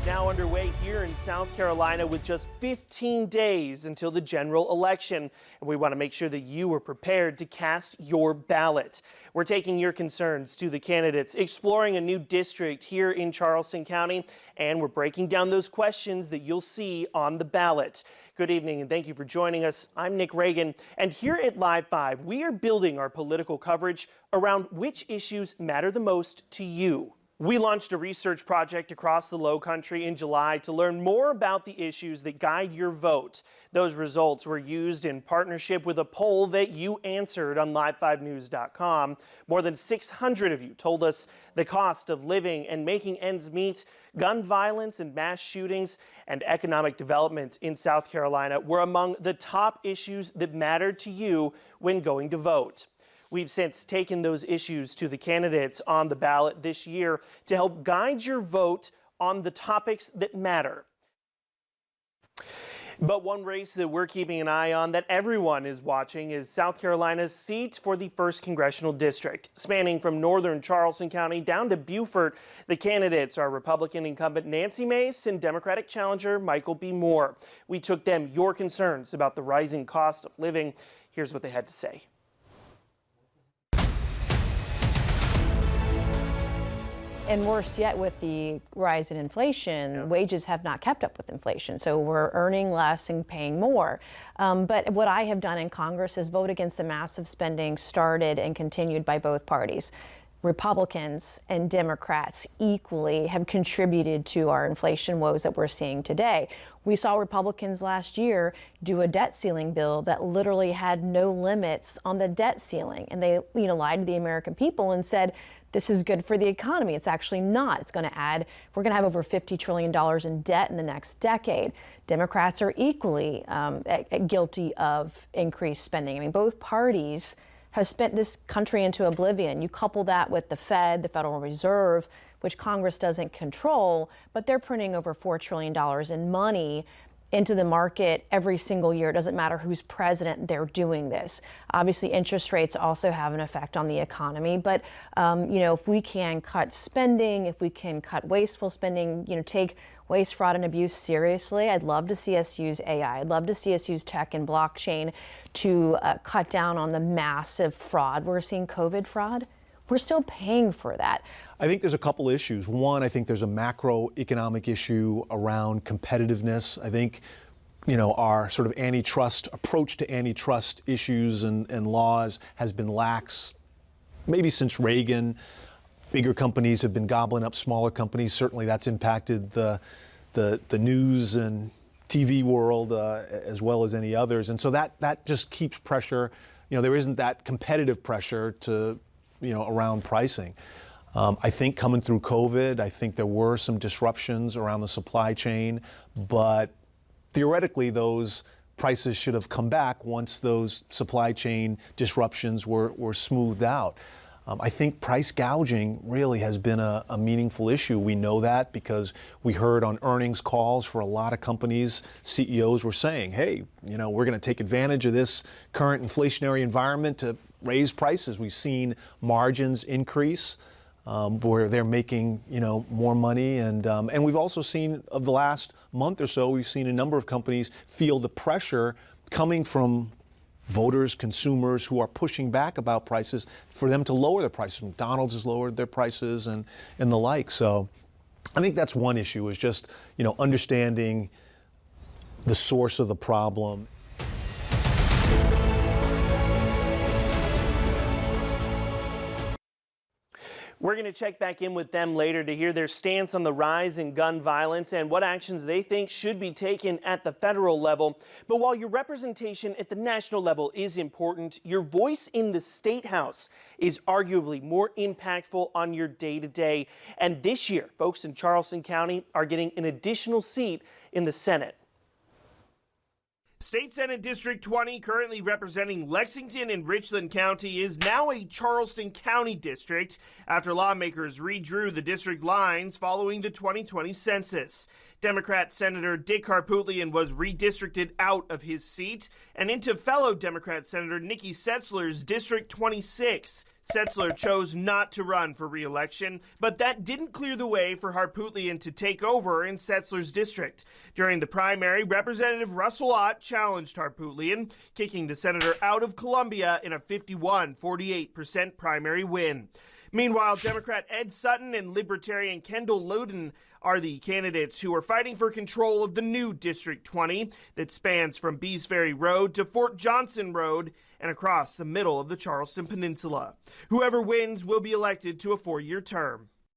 Now underway here in South Carolina with just 15 days until the general election. And we want to make sure that you are prepared to cast your ballot. We're taking your concerns to the candidates, exploring a new district here in Charleston County, and we're breaking down those questions that you'll see on the ballot. Good evening and thank you for joining us. I'm Nick Reagan, and here at Live 5, we are building our political coverage around which issues matter the most to you. We launched a research project across the Lowcountry in July to learn more about the issues that guide your vote. Those results were used in partnership with a poll that you answered on live5news.com. More than 600 of you told us the cost of living and making ends meet, gun violence and mass shootings, and economic development in South Carolina were among the top issues that mattered to you when going to vote. We've since taken those issues to the candidates on the ballot this year to help guide your vote on the topics that matter. But one race that we're keeping an eye on, that everyone is watching, is South Carolina's seat for the 1st Congressional District. Spanning from northern Charleston County down to Beaufort, the candidates are Republican incumbent Nancy Mace and Democratic challenger Michael B. Moore. We took them your concerns about the rising cost of living. Here's what they had to say. And worse yet, with the rise in inflation, wages have not kept up with inflation. So we're earning less and paying more. But what I have done in Congress is vote against the massive spending started and continued by both parties. Republicans and Democrats equally have contributed to our inflation woes that we're seeing today. We saw Republicans last year do a debt ceiling bill that literally had no limits on the debt ceiling. And they, lied to the American people and said, this is good for the economy. It's actually not. It's going to add, we're going to have over $50 trillion in debt in the next decade. Democrats are equally guilty of increased spending. I mean, both parties have spent this country into oblivion. You couple that with the Fed, the Federal Reserve, which Congress doesn't control, but they're printing over $4 trillion in money into the market every single year. It doesn't matter who's president, they're doing this. Obviously, interest rates also have an effect on the economy, but if we can cut spending, if we can cut wasteful spending, take waste, fraud, and abuse seriously, I'd love to see us use AI. I'd love to see us use tech and blockchain to cut down on the massive fraud. We're seeing COVID fraud. We're still paying for that. I think there's a couple issues. One, I think there's a macroeconomic issue around competitiveness. I think, our sort of approach to antitrust issues and laws has been lax, maybe since Reagan. Bigger companies have been gobbling up smaller companies. Certainly that's impacted the news and TV world as well as any others. And so that just keeps pressure. There isn't that competitive pressure to around pricing. I think coming through COVID, I think there were some disruptions around the supply chain, but theoretically those prices should have come back once those supply chain disruptions were smoothed out. I think price gouging really has been a meaningful issue. We know that because we heard on earnings calls for a lot of companies, CEOs were saying, hey, we're going to take advantage of this current inflationary environment to raise prices. We've seen margins increase where they're making, more money. And we've also seen, of the last month or so, we've seen a number of companies feel the pressure coming from voters, consumers who are pushing back about prices for them to lower their prices. McDonald's has lowered their prices and the like. So I think that's one issue, is just, understanding the source of the problem. We're going to check back in with them later to hear their stance on the rise in gun violence and what actions they think should be taken at the federal level. But while your representation at the national level is important, your voice in the State House is arguably more impactful on your day-to-day. And this year, folks in Charleston County are getting an additional seat in the Senate. State Senate District 20, currently representing Lexington and Richland County, is now a Charleston County district after lawmakers redrew the district lines following the 2020 census. Democrat Senator Dick Harpootlian was redistricted out of his seat and into fellow Democrat Senator Nikki Setzler's District 26. Setzler chose not to run for re-election, but that didn't clear the way for Harpootlian to take over in Setzler's district. During the primary, Representative Russell Ott challenged Harpootlian, kicking the senator out of Columbia in a 51-48% primary win. Meanwhile, Democrat Ed Sutton and Libertarian Kendall Loden are the candidates who are fighting for control of the new District 20 that spans from Bees Ferry Road to Fort Johnson Road and across the middle of the Charleston Peninsula. Whoever wins will be elected to a 4-year term.